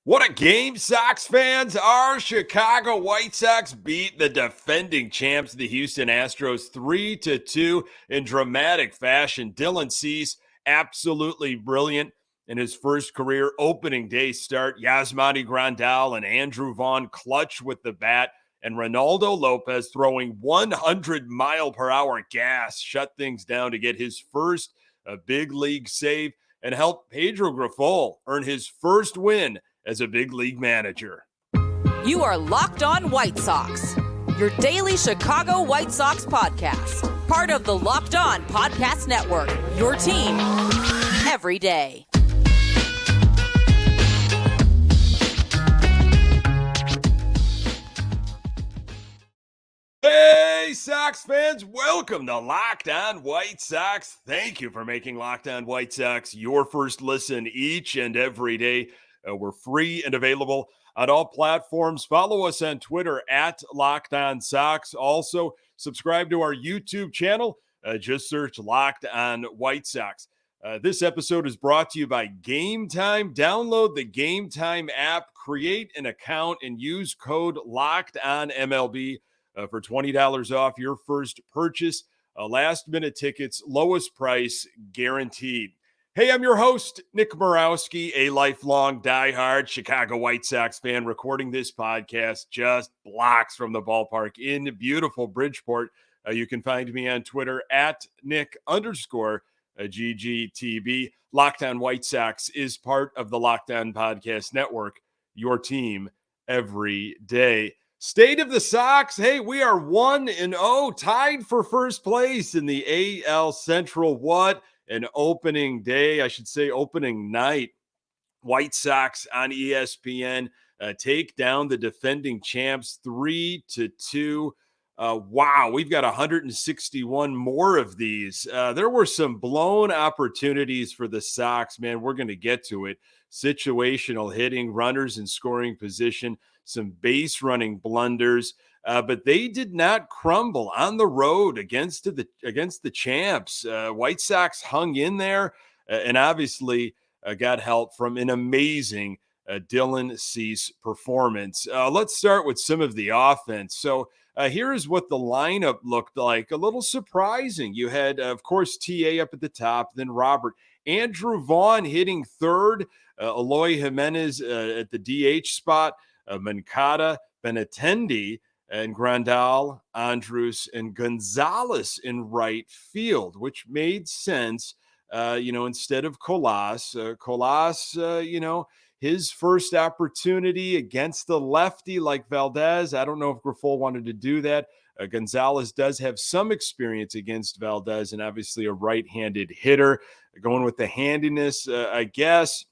What a game, Sox fans! Our Chicago White Sox beat the defending champs, the Houston Astros, 3-2 in dramatic fashion. Dylan Cease, absolutely brilliant in his first career opening day start. Yasmani Grandal and Andrew Vaughn clutch with the bat, and Reynaldo Lopez throwing 100-mile-per-hour gas shut things down to get his first big league save and help Pedro Grifol earn his first win as a big league manager. You are Locked On White Sox, your daily Chicago White Sox podcast. Part of the Locked On Podcast Network, your team every day. Hey, Sox fans, welcome to Locked On White Sox. Thank you for making Locked On White Sox your first listen each and every day. We're free and available on all platforms. Follow us on Twitter at Locked On Sox. Also, subscribe to our YouTube channel. Just search Locked On White Sox. This episode is brought to you by Game Time. Download the Game Time app, create an account, and use code Locked On MLB for $20 off your first purchase. Last-minute tickets, lowest price guaranteed. Hey, I'm your host, Nick Morawski, a lifelong diehard Chicago White Sox fan, recording this podcast just blocks from the ballpark in beautiful Bridgeport. You can find me on Twitter at Nick_GGTB. Locked On White Sox is part of the Locked On Podcast Network, your team every day. State of the Sox, hey, we are 1-0, tied for first place in the AL Central. What an opening day, I should say opening night. White Sox on ESPN take down the defending champs 3-2. Wow, we've got 161 more of these. There were some blown opportunities for the Sox, man. We're going to get to it. Situational hitting, runners in scoring position, some base running blunders. But they did not crumble on the road against the champs. White Sox hung in there and obviously got help from an amazing Dylan Cease performance. Let's start with some of the offense. So here is what the lineup looked like. A little surprising. You had, of course, TA up at the top, then Robert. Andrew Vaughn hitting third, Eloy Jimenez at the DH spot, Moncada, Benintendi, and Grandal, Andrus, and Gonzalez in right field, which made sense, instead of Colas. His first opportunity against the lefty like Valdez. I don't know if Grifol wanted to do that. Gonzalez does have some experience against Valdez and obviously a right-handed hitter. Going with the handiness, I guess.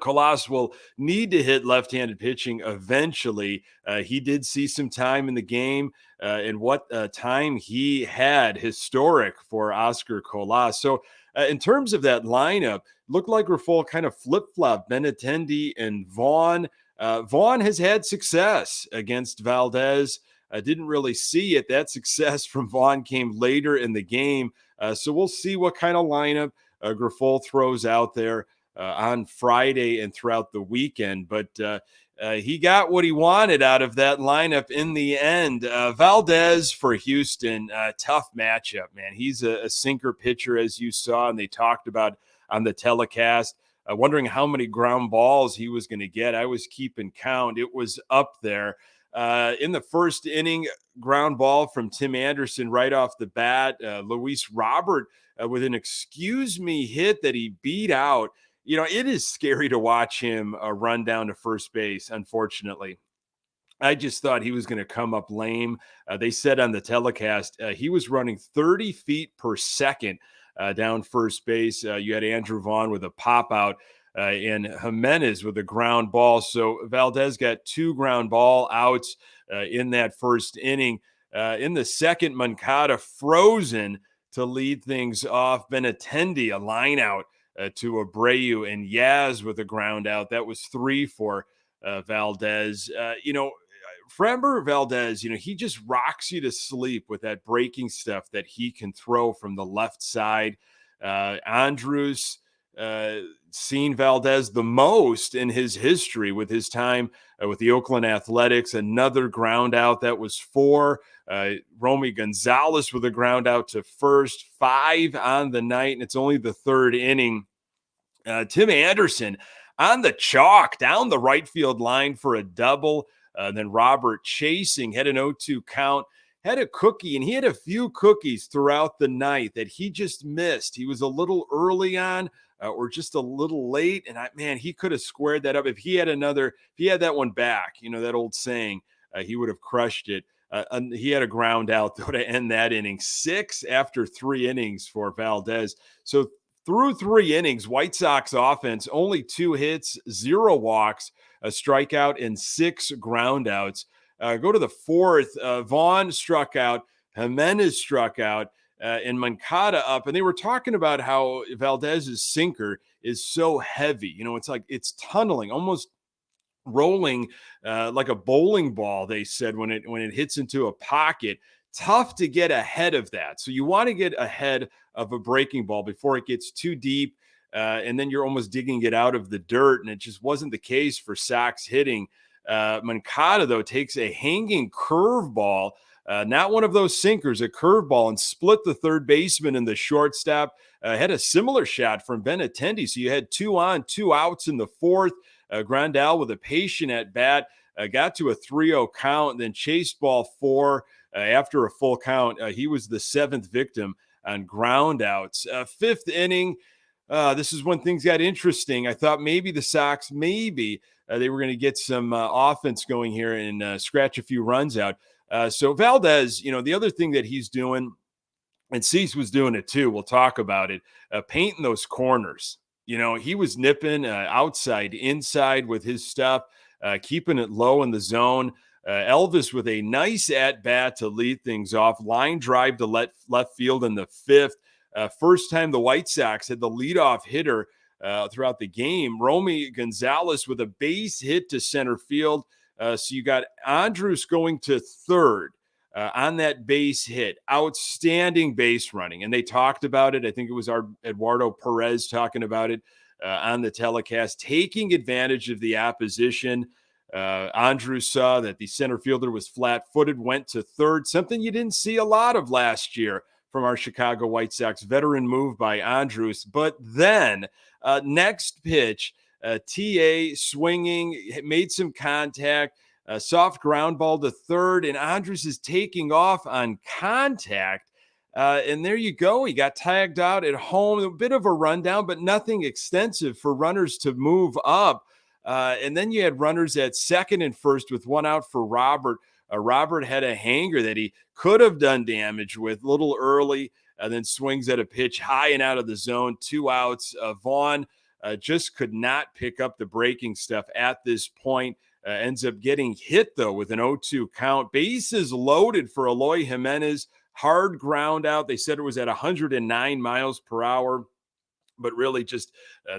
Colas will need to hit left-handed pitching eventually. He did see some time in the game, and what time he had, historic for Oscar Colas. So in terms of that lineup, looked like Grifol kind of flip-flopped Benintendi and Vaughn. Vaughn has had success against Valdez. I didn't really see it. That success from Vaughn came later in the game. So we'll see what kind of lineup Grifol throws out there on Friday and throughout the weekend. But he got what he wanted out of that lineup in the end. Valdez for Houston, tough matchup, man. He's a sinker pitcher, as you saw, and they talked about on the telecast, wondering how many ground balls he was going to get. I was keeping count. It was up there. In the first inning, ground ball from Tim Anderson right off the bat. Luis Robert with an excuse me hit that he beat out. It is scary to watch him run down to first base, unfortunately. I just thought he was going to come up lame. They said on the telecast he was running 30 feet per second down first base. You had Andrew Vaughn with a pop out and Jimenez with a ground ball. So Valdez got 2 ground ball outs in that first inning. In the second, Moncada frozen to lead things off. Benintendi, a line out to Abreu, and Yaz with a ground out. That was 3 for Valdez. Framber Valdez, he just rocks you to sleep with that breaking stuff that he can throw from the left side. Andrus, seen Valdez the most in his history with his time with the Oakland Athletics. Another ground out, that was 4. Romy Gonzalez with a ground out to first, 5 on the night, and it's only the 3rd inning. Tim Anderson on the chalk down the right field line for a double. Then Robert chasing, had an 0-2 count, had a cookie, and he had a few cookies throughout the night that he just missed. He was a little early on or just a little late, and he could have squared that up. If he had that one back, that old saying, he would have crushed it. He had a ground out, though, to end that inning. 6 after 3 innings for Valdez. So through 3 innings, White Sox offense, only 2 hits, 0 walks, a strikeout, and 6 groundouts. Go to the 4th. Vaughn struck out. Jimenez struck out. And Moncada up. And they were talking about how Valdez's sinker is so heavy. It's like it's tunneling, almost rolling like a bowling ball, they said, when it hits into a pocket. Tough to get ahead of that. So you want to get ahead of a breaking ball before it gets too deep, and then you're almost digging it out of the dirt, and it just wasn't the case for Sox hitting. Moncada, though, takes a hanging curveball, not one of those sinkers, a curveball, and split the third baseman and the shortstop. Had a similar shot from Benintendi, so you had 2 on, 2 outs in the 4th. Grandal with a patient at bat, got to a 3-0 count, then chased ball 4. After a full count, he was the 7th victim on ground outs. 5th inning, this is when things got interesting. I thought maybe the Sox, they were going to get some offense going here and scratch a few runs out. So Valdez, the other thing that he's doing, and Cease was doing it too, we'll talk about it, painting those corners. He was nipping outside, inside with his stuff, keeping it low in the zone. Elvis with a nice at-bat to lead things off. Line drive to left field in the 5th. First time the White Sox had the leadoff hitter throughout the game. Romy Gonzalez with a base hit to center field. So you got Andrews going to 3rd on that base hit. Outstanding base running. And they talked about it. I think it was our Eduardo Perez talking about it on the telecast, taking advantage of the opposition. Andrews saw that the center fielder was flat-footed, went to 3rd, something you didn't see a lot of last year from our Chicago White Sox. Veteran move by Andrews. But then next pitch, TA swinging, made some contact, soft ground ball to 3rd, and Andrews is taking off on contact. And there you go. He got tagged out at home. A bit of a rundown, but nothing extensive for runners to move up. And then you had runners at 2nd and 1st with 1 out for Robert. Robert had a hanger that he could have done damage with a little early, and then swings at a pitch high and out of the zone, 2 outs. Vaughn just could not pick up the breaking stuff at this point. Ends up getting hit, though, with an 0-2 count. Bases loaded for Eloy Jimenez. Hard ground out. They said it was at 109 miles per hour. But really just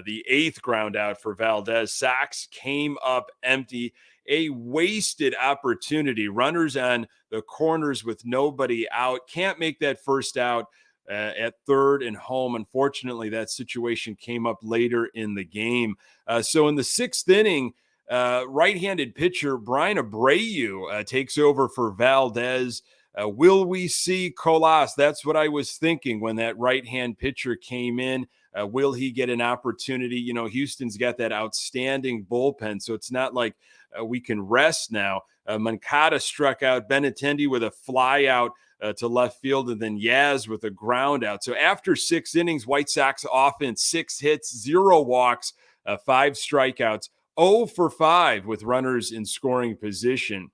the 8th ground out for Valdez. Sox came up empty. A wasted opportunity. Runners on the corners with nobody out. Can't make that first out at 3rd and home. Unfortunately, that situation came up later in the game. So in the 6th inning, right-handed pitcher Brian Abreu takes over for Valdez. Will we see Colas? That's what I was thinking when that right-hand pitcher came in. Will he get an opportunity? Houston's got that outstanding bullpen, so it's not like we can rest now. Moncada struck out. Benintendi with a fly out to left field, and then Yaz with a ground out. So after 6 innings, White Sox offense, 6 hits, 0 walks, 5 strikeouts, 0 for 5 with runners in scoring position.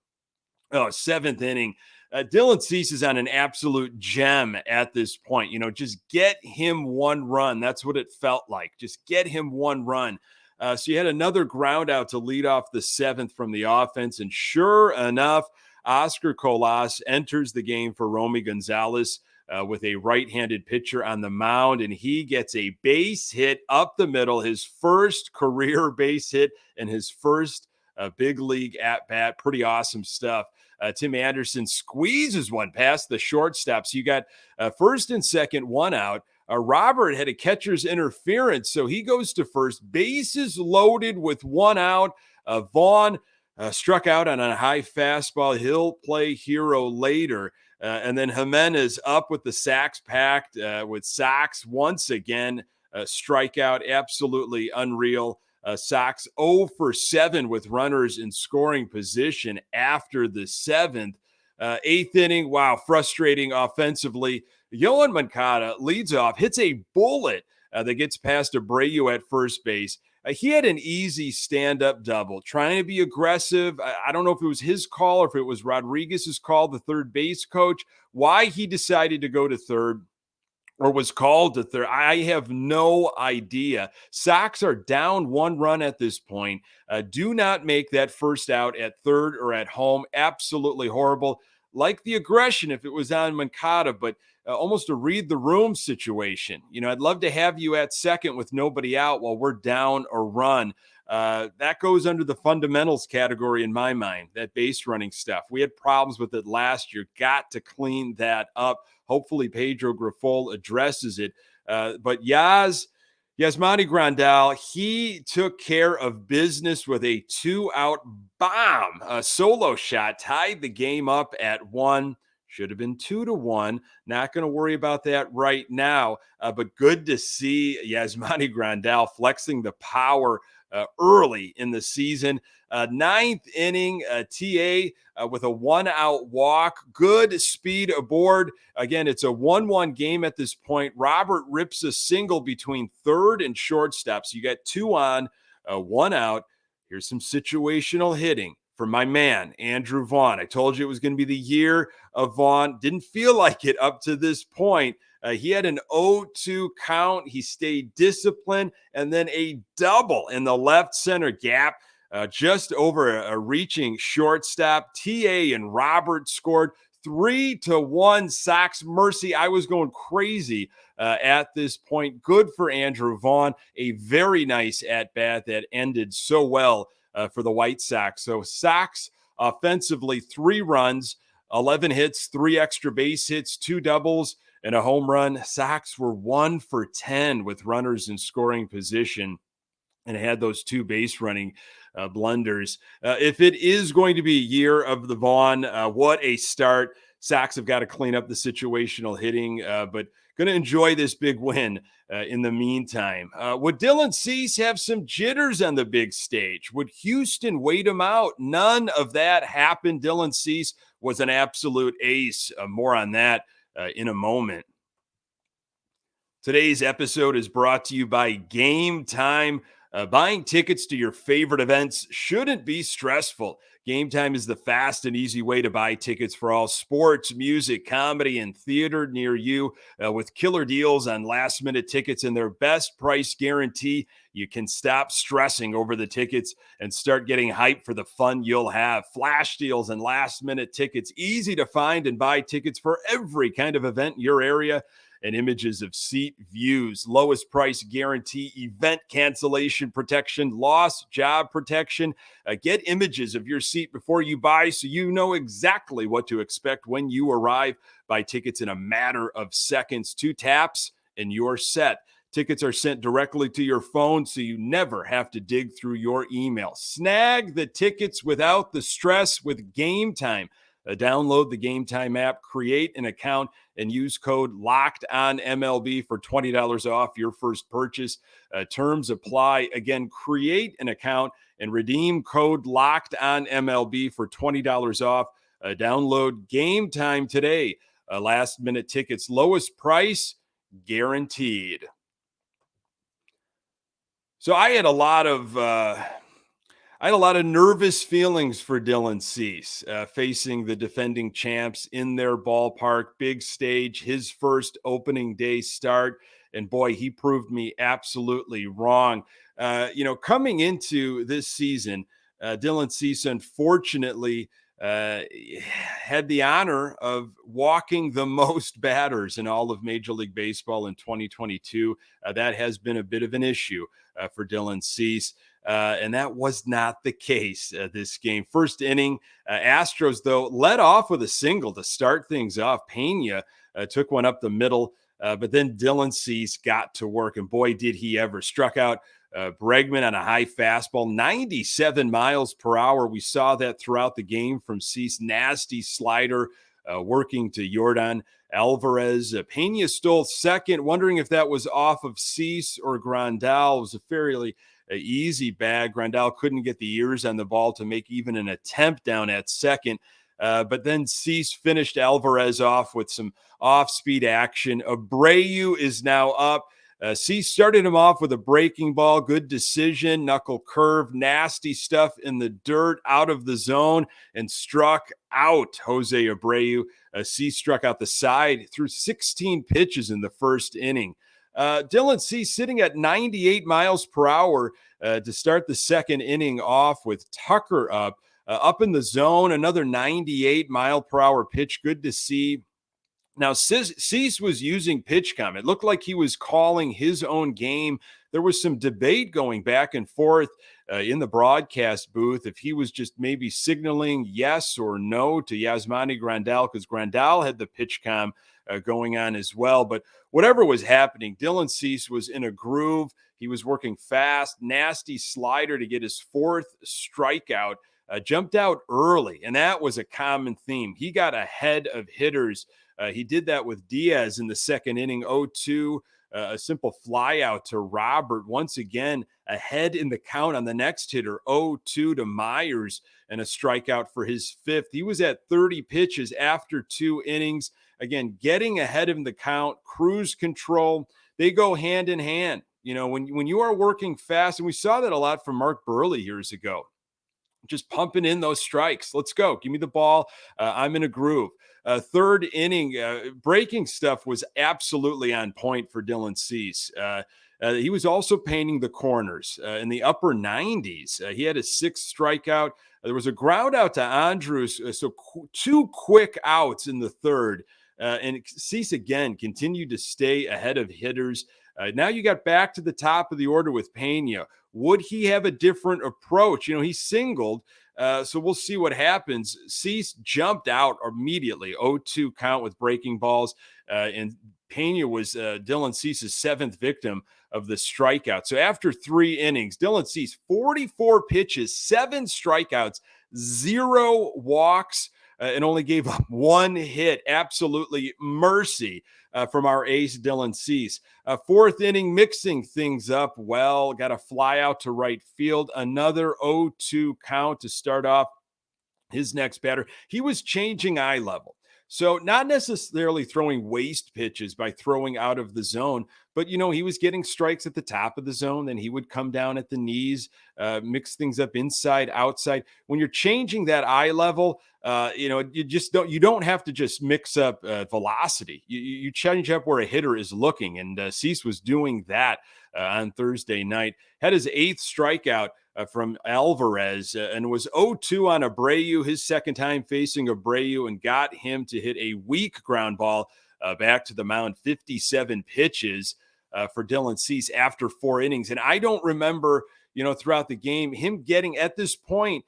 7th inning. Dylan Cease is on an absolute gem at this point. Just get him 1 run. That's what it felt like. Just get him 1 run. So you had another ground out to lead off the 7th from the offense. And sure enough, Oscar Colas enters the game for Romy Gonzalez with a right-handed pitcher on the mound. And he gets a base hit up the middle, his first career base hit and his first big league at-bat. Pretty awesome stuff. Tim Anderson squeezes one past the shortstop. So you got 1st and 2nd, 1 out. Robert had a catcher's interference, so he goes to first. Bases loaded with one out. Vaughn struck out on a high fastball. He'll play hero later. And then Jimenez up with the sacks packed with Sox once again. Strikeout, absolutely unreal. Sox 0 for 7 with runners in scoring position after the seventh. Eighth inning, wow, frustrating offensively. Yohan Moncada leads off, hits a bullet that gets past Abreu at first base. He had an easy stand-up double, trying to be aggressive. I don't know if it was his call or if it was Rodriguez's call, the third base coach, why he decided to go to third or was called to third. I have no idea. Sox are down 1 run at this point. Do not make that first out at third or at home. Absolutely horrible. Like the aggression if it was on Moncada, but almost a read the room situation. I'd love to have you at second with nobody out while we're down a run. That goes under the fundamentals category in my mind, that base running stuff. We had problems with it last year. Got to clean that up. Hopefully Pedro Grifol addresses it. But Yasmani Grandal, he took care of business with a 2-out bomb. A solo shot tied the game up at 1. Should have been 2-1. Not going to worry about that right now. But good to see Yasmani Grandal flexing the power early in the season. Ninth inning, TA with a 1-out walk. Good speed aboard. Again, it's a 1-1 game at this point. Robert rips a single between third and shortstop. So you got 2 on, 1 out. Here's some situational hitting for my man, Andrew Vaughn. I told you it was going to be the year of Vaughn. Didn't feel like it up to this point. He had an 0-2 count. He stayed disciplined, and then a double in the left center gap, just over a reaching shortstop. TA and Robert scored 3-1. Sox mercy. I was going crazy at this point. Good for Andrew Vaughn. A very nice at-bat that ended so well for the White Sox. So Sox offensively, 3 runs, 11 hits, 3 extra base hits, 2 doubles, and a home run. Sox were 1 for 10 with runners in scoring position and had those 2 base running blunders. If it is going to be a year of the Vaughn, what a start. Sox have got to clean up the situational hitting, but going to enjoy this big win in the meantime. Would Dylan Cease have some jitters on the big stage? Would Houston wait him out? None of that happened. Dylan Cease was an absolute ace. More on that in a moment. Today's episode is brought to you by Game Time. Buying tickets to your favorite events shouldn't be stressful. Game Time is the fast and easy way to buy tickets for all sports, music, comedy, and theater near you. With killer deals on last-minute tickets and their best price guarantee, you can stop stressing over the tickets and start getting hyped for the fun you'll have. Flash deals and last-minute tickets, easy to find and buy tickets for every kind of event in your area, and images of seat views, lowest price guarantee, event cancellation protection, lost job protection. Get images of your seat before you buy so you know exactly what to expect when you arrive. Buy tickets in a matter of seconds. 2 taps and you're set. Tickets are sent directly to your phone so you never have to dig through your email. Snag the tickets without the stress with Game Time. Download the Game Time app, create an account, and use code LOCKEDONMLB for $20 off your first purchase. Terms apply. Again, create an account and redeem code LOCKEDONMLB for $20 off. Download Game Time today. Last-minute tickets, lowest price, guaranteed. So I had a lot of nervous feelings for Dylan Cease facing the defending champs in their ballpark, big stage, his first opening day start. And boy, he proved me absolutely wrong. Coming into this season, Dylan Cease, unfortunately, had the honor of walking the most batters in all of Major League Baseball in 2022. That has been a bit of an issue for Dylan Cease. And that was not the case this game. First inning, Astros, though, led off with a single to start things off. Pena took one up the middle But then Dylan Cease got to work, and boy, did he ever. Struck out Bregman on a high fastball, 97 miles per hour. We saw that throughout the game from Cease. Nasty slider working to Yordan Alvarez. Pena stole second, wondering if that was off of Cease or Grandal. It was a fairly easy bag. Grandal couldn't get the ears on the ball to make even an attempt down at second. But then Cease finished Alvarez off with some off-speed action. Abreu is now up. Cease started him off with a breaking ball. Good decision. Knuckle curve. Nasty stuff in the dirt, out of the zone, and struck out Jose Abreu. Cease struck out the side through 16 pitches in the first inning. Dylan Cease sitting at 98 miles per hour to start the second inning off with Tucker up. Up in the zone, another 98 mile per hour pitch. Good to see. Now, Cease was using PitchCom. It looked like he was calling his own game. There was some debate going back and forth in the broadcast booth if he was just maybe signaling yes or no to Yasmani Grandal, because Grandal had the PitchCom going on as well. But whatever was happening, Dylan Cease was in a groove. He was working fast, nasty slider to get his fourth strikeout. Jumped out early, and that was a common theme. He got ahead of hitters. He did that with Diaz in the second inning, 0-2, a simple fly out to Robert. Once again, ahead in the count on the next hitter, 0-2 to Myers, and a strikeout for his fifth. He was at 30 pitches after 2 innings. Again, getting ahead in the count, cruise control, they go hand in hand. You know, when you are working fast, and we saw that a lot from Mark Burley years ago, just pumping in those strikes. Let's go. Give me the ball. I'm in a groove. Third inning, breaking stuff was absolutely on point for Dylan Cease. He was also painting the corners in the upper 90s. He had a 6th strikeout. There was a ground out to Andrews, so 2 quick outs in the third. And Cease again continued to stay ahead of hitters. Now you got back to the top of the order with Pena. Would he have a different approach? You know, he singled, so we'll see what happens. Cease jumped out immediately, 0-2 count with breaking balls, and Pena was Dylan Cease's 7th victim of the strikeout. So after 3 innings, Dylan Cease, 44 pitches, 7 strikeouts, 0 walks, and only gave up 1 hit. Absolutely mercy from our ace, Dylan Cease. 4th inning, mixing things up well. Got a fly out to right field. Another 0-2 count to start off his next batter. He was changing eye level. So not necessarily throwing waste pitches by throwing out of the zone, but, you know, he was getting strikes at the top of the zone. Then he would come down at the knees, mix things up inside, outside. When you're changing that eye level, you know, you don't have to just mix up velocity. You change up where a hitter is looking. And Cease was doing that on Thursday night. Had his 8th strikeout from Alvarez and was 0-2 on Abreu, his second time facing Abreu, and got him to hit a weak ground ball back to the mound. 57 pitches for Dylan Cease after 4 innings. And I don't remember, you know, throughout the game, him getting at this point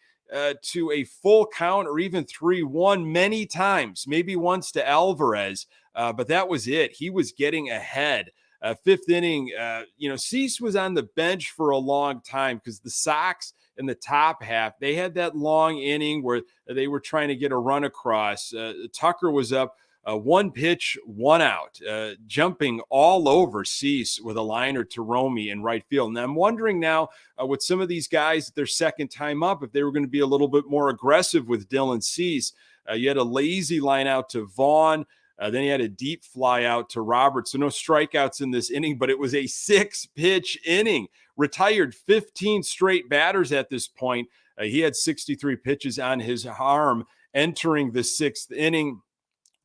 to a full count or even 3-1 many times, maybe once to Alvarez, but that was it. He was getting ahead. 5th inning, you know, Cease was on the bench for a long time because the Sox in the top half, they had that long inning where they were trying to get a run across. Tucker was up 1 pitch, 1 out, jumping all over Cease with a liner to Romy in right field. And I'm wondering now with some of these guys, their second time up, if they were going to be a little bit more aggressive with Dylan Cease. You had a lazy line out to Vaughn. Then he had a deep fly out to Roberts. So no strikeouts in this inning, but it was a 6-pitch inning. Retired 15 straight batters at this point. He had 63 pitches on his arm entering the 6th inning.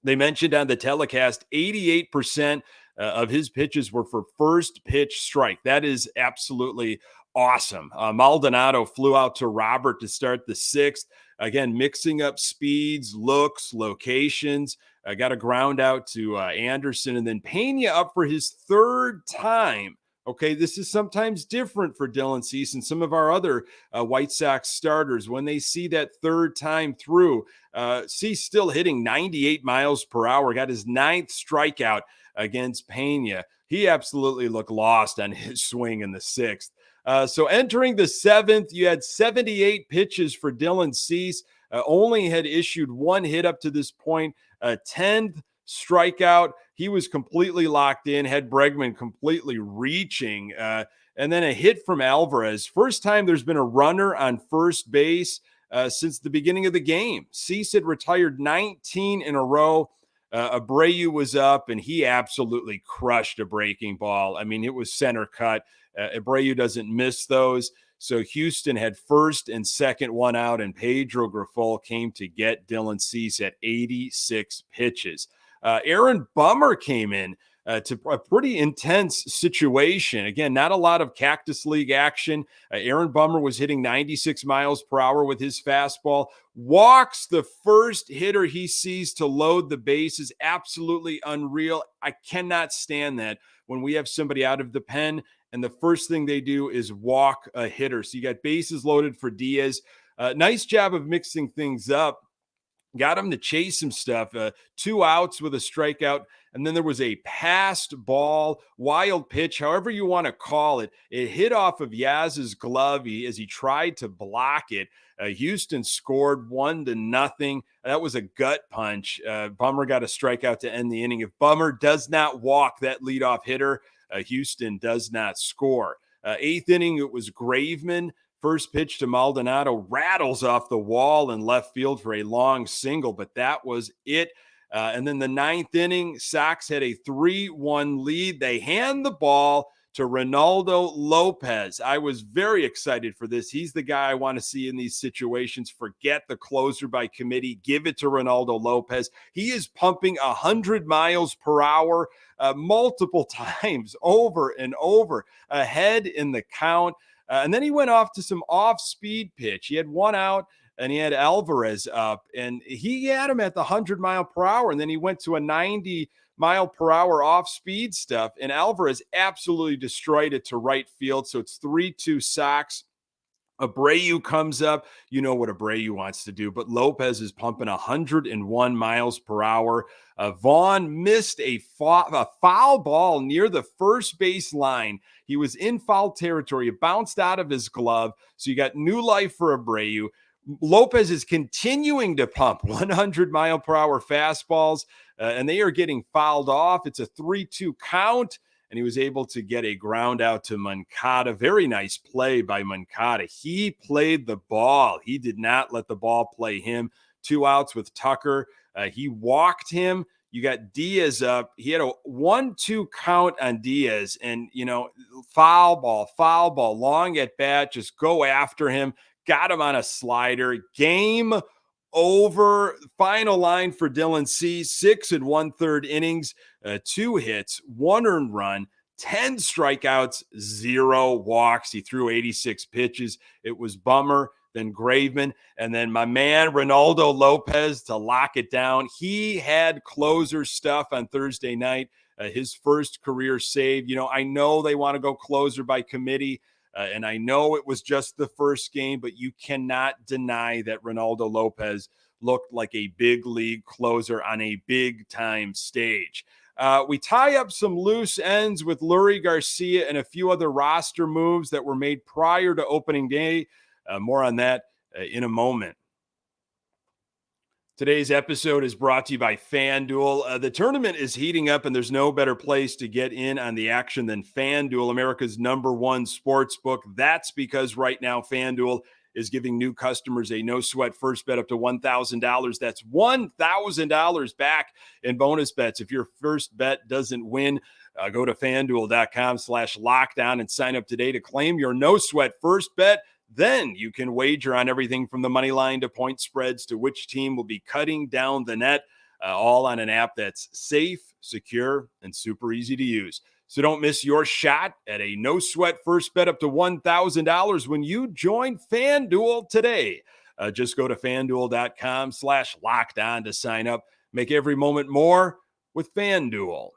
They mentioned on the telecast 88% of his pitches were for first pitch strike. That is absolutely awesome. Maldonado flew out to Robert to start the 6th. Again, mixing up speeds, looks, locations. Got a ground out to Anderson, and then Pena up for his 3rd time Okay, this is sometimes different for Dylan Cease and some of our other White Sox starters. When they see that third time through, Cease still hitting 98 miles per hour, got his 9th strikeout against Pena. He absolutely looked lost on his swing in the 6th. So entering the 7th, you had 78 pitches for Dylan Cease. Only had issued 1 hit up to this point, 10th strikeout. He was completely locked in, had Bregman completely reaching, and then a hit from Alvarez. First time there's been a runner on first base since the beginning of the game. Cease had retired 19 in a row. Abreu was up, and he absolutely crushed a breaking ball. I mean, it was center cut. Abreu doesn't miss those. So Houston had first and second one out, and Pedro Grifol came to get Dylan Cease at 86 pitches. Aaron Bummer came in to a pretty intense situation. Again, not a lot of Cactus League action. Aaron Bummer was hitting 96 miles per hour with his fastball, walks the first hitter he sees to load the bases. Absolutely unreal. I cannot stand that when we have somebody out of the pen and the first thing they do is walk a hitter. So you got bases loaded for Diaz. Nice job of mixing things up. Got him to chase some stuff, 2 outs with a strikeout. And then there was a passed ball, wild pitch, however you want to call it. It hit off of Yaz's glove as he tried to block it. Houston scored 1-0. That was a gut punch. Bummer got a strikeout to end the inning. If Bummer does not walk that leadoff hitter, Houston does not score. 8th inning, it was Graveman. First pitch to Maldonado rattles off the wall in left field for a long single, but that was it. And then the 9th inning, Sox had a 3-1 lead. They hand the ball to Reynaldo Lopez. I was very excited for this. He's the guy I want to see in these situations. Forget the closer by committee. Give it to Reynaldo Lopez. He is pumping 100 miles per hour multiple times over and over, ahead in the count. And then he went off to some off-speed pitch. He had 1 out, and he had Alvarez up, and he had him at the 100-mile-per-hour, and then he went to a 90-mile-per-hour off-speed stuff, and Alvarez absolutely destroyed it to right field, so it's 3-2 Sox. Abreu comes up. You know what Abreu wants to do, but Lopez is pumping 101 miles per hour. Vaughn missed a foul ball near the first base line. He was in foul territory. It bounced out of his glove. So you got new life for Abreu. Lopez is continuing to pump 100-mile-per-hour fastballs, and they are getting fouled off. It's a 3-2 count. And he was able to get a ground out to Moncada. Very nice play by Moncada. He played the ball. He did not let the ball play him. 2 outs with Tucker. He walked him. You got Diaz up. He had a 1-2 count on Diaz. And, foul ball, long at bat. Just go after him. Got him on a slider. Game over. Final line for Dylan Cease, 6 1/3 innings, 2 hits, 1 earned run, 10 strikeouts, 0 walks. He threw 86 pitches. It was Bummer, then Graveman, and then my man Reynaldo Lopez to lock it down. He had closer stuff on Thursday night, his first career save. I know they want to go closer by committee. And I know it was just the first game, but you cannot deny that Reynaldo Lopez looked like a big league closer on a big time stage. We tie up some loose ends with Lurie Garcia and a few other roster moves that were made prior to opening day. More on that in a moment. Today's episode is brought to you by FanDuel. The tournament is heating up, and there's no better place to get in on the action than FanDuel, America's #1 sports book. That's because right now FanDuel is giving new customers a no-sweat first bet up to $1,000. That's $1,000 back in bonus bets. If your first bet doesn't win, go to FanDuel.com/lockdown and sign up today to claim your no-sweat first bet. Then you can wager on everything from the money line to point spreads to which team will be cutting down the net, all on an app that's safe, secure, and super easy to use. So don't miss your shot at a no-sweat first bet up to $1,000 when you join FanDuel today. Just go to FanDuel.com/lockdown to sign up. Make every moment more with FanDuel.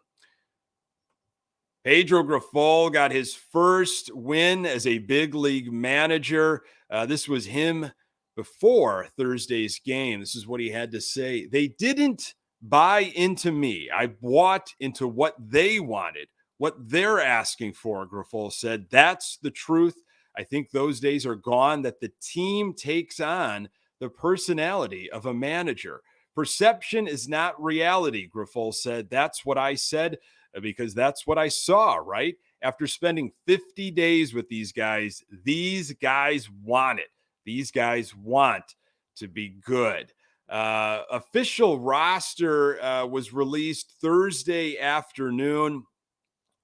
Pedro Grifol got his first win as a big league manager. This was him before Thursday's game. This is what he had to say. They didn't buy into me. I bought into what they wanted, what they're asking for, Grifol said. That's the truth. I think those days are gone, that the team takes on the personality of a manager. Perception is not reality, Grifol said. That's what I said because that's what I saw, right? After spending 50 days with these guys want it. These guys want to be good. Official roster was released Thursday afternoon.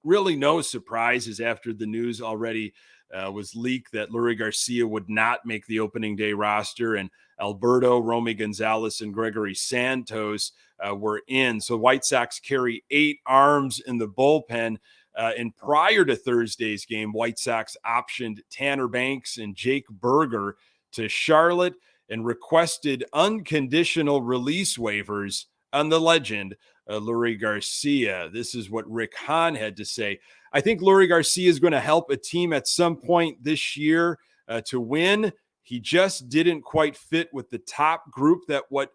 Really no surprises after the news already was leaked that Lurie Garcia would not make the opening day roster, and Alberto, Romy Gonzalez, and Gregory Santos were in. So White Sox carry 8 arms in the bullpen. And prior to Thursday's game, White Sox optioned Tanner Banks and Jake Berger to Charlotte and requested unconditional release waivers on the legend, Lurie Garcia. This is what Rick Hahn had to say. I think Lurie Garcia is going to help a team at some point this year to win. He just didn't quite fit with the top group that what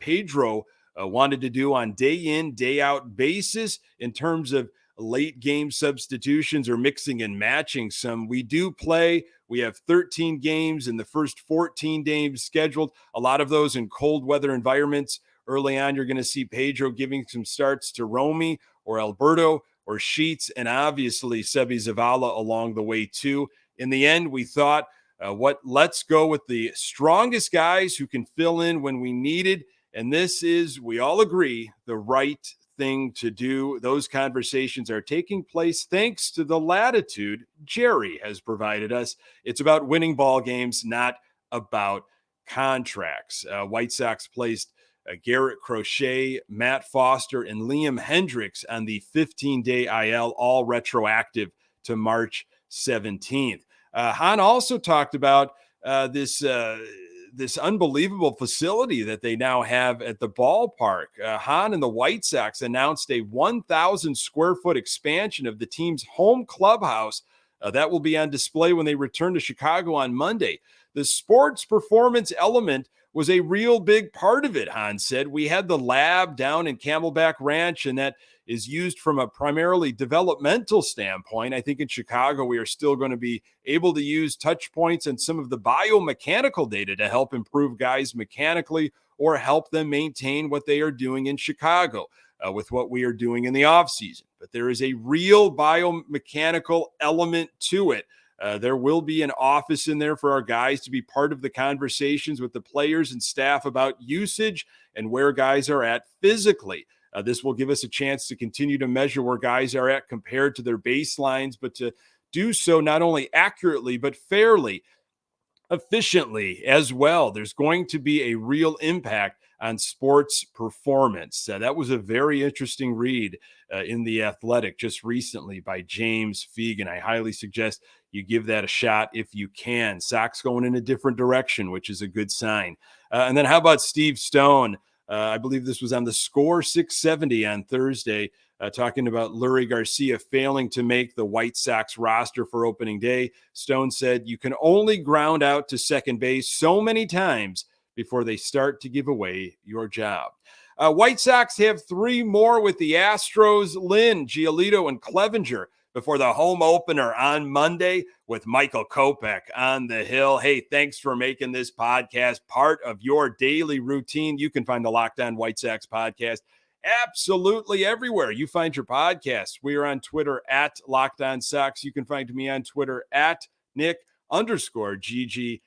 Pedro wanted to do on day in, day out basis in terms of late game substitutions or mixing and matching some. We do play. We have 13 games in the first 14 games scheduled, a lot of those in cold weather environments. Early on, you're going to see Pedro giving some starts to Romy or Alberto or Sheets, and obviously Sebi Zavala along the way too. In the end, we thought, let's go with the strongest guys who can fill in when we need it. And this is, we all agree, the right thing to do. Those conversations are taking place thanks to the latitude Jerry has provided us. It's about winning ball games, not about contracts. White Sox placed Garrett Crochet, Matt Foster, and Liam Hendricks on the 15-day IL, all retroactive to March 17th. Hahn also talked about this unbelievable facility that they now have at the ballpark. Hahn and the White Sox announced a 1,000 square foot expansion of the team's home clubhouse that will be on display when they return to Chicago on Monday. The sports performance element was a real big part of it, Hahn said. We had the lab down in Camelback Ranch, and that is used from a primarily developmental standpoint. I think in Chicago, we are still going to be able to use touch points and some of the biomechanical data to help improve guys mechanically or help them maintain what they are doing in Chicago with what we are doing in the offseason. But there is a real biomechanical element to it. There will be an office in there for our guys to be part of the conversations with the players and staff about usage and where guys are at physically. This will give us a chance to continue to measure where guys are at compared to their baselines, but to do so not only accurately, but fairly, efficiently as well. There's going to be a real impact on sports performance. That was a very interesting read in The Athletic just recently by James Fegan. I highly suggest you give that a shot if you can. Sox going in a different direction, which is a good sign. And then how about Steve Stone? I believe this was on the Score 670 on Thursday, talking about Lurie Garcia failing to make the White Sox roster for opening day. Stone said, "You can only ground out to second base so many times before they start to give away your job." White Sox have 3 more with the Astros, Lynn, Giolito, and Clevenger before the home opener on Monday with Michael Kopech on the hill. Hey, thanks for making this podcast part of your daily routine. You can find the Locked On White Sox podcast absolutely everywhere you find your podcasts. We are on Twitter at Locked On Sox. You can find me on Twitter at Nick_GGTB.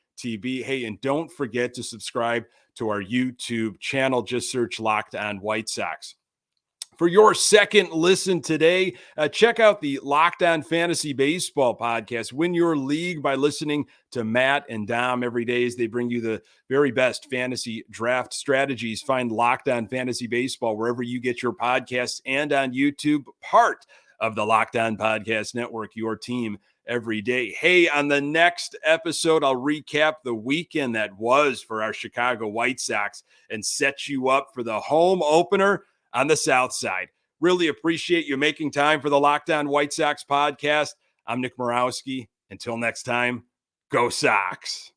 Hey, and don't forget to subscribe to our YouTube channel. Just search Locked On White Sox. For your second listen today, check out the Locked On Fantasy Baseball podcast. Win your league by listening to Matt and Dom every day as they bring you the very best fantasy draft strategies. Find Locked On Fantasy Baseball wherever you get your podcasts and on YouTube, part of the Locked On Podcast Network, your team every day. Hey, on the next episode, I'll recap the weekend that was for our Chicago White Sox and set you up for the home opener on the South Side. Really appreciate you making time for the Locked On White Sox podcast. I'm Nick Morawski. Until next time, go Sox.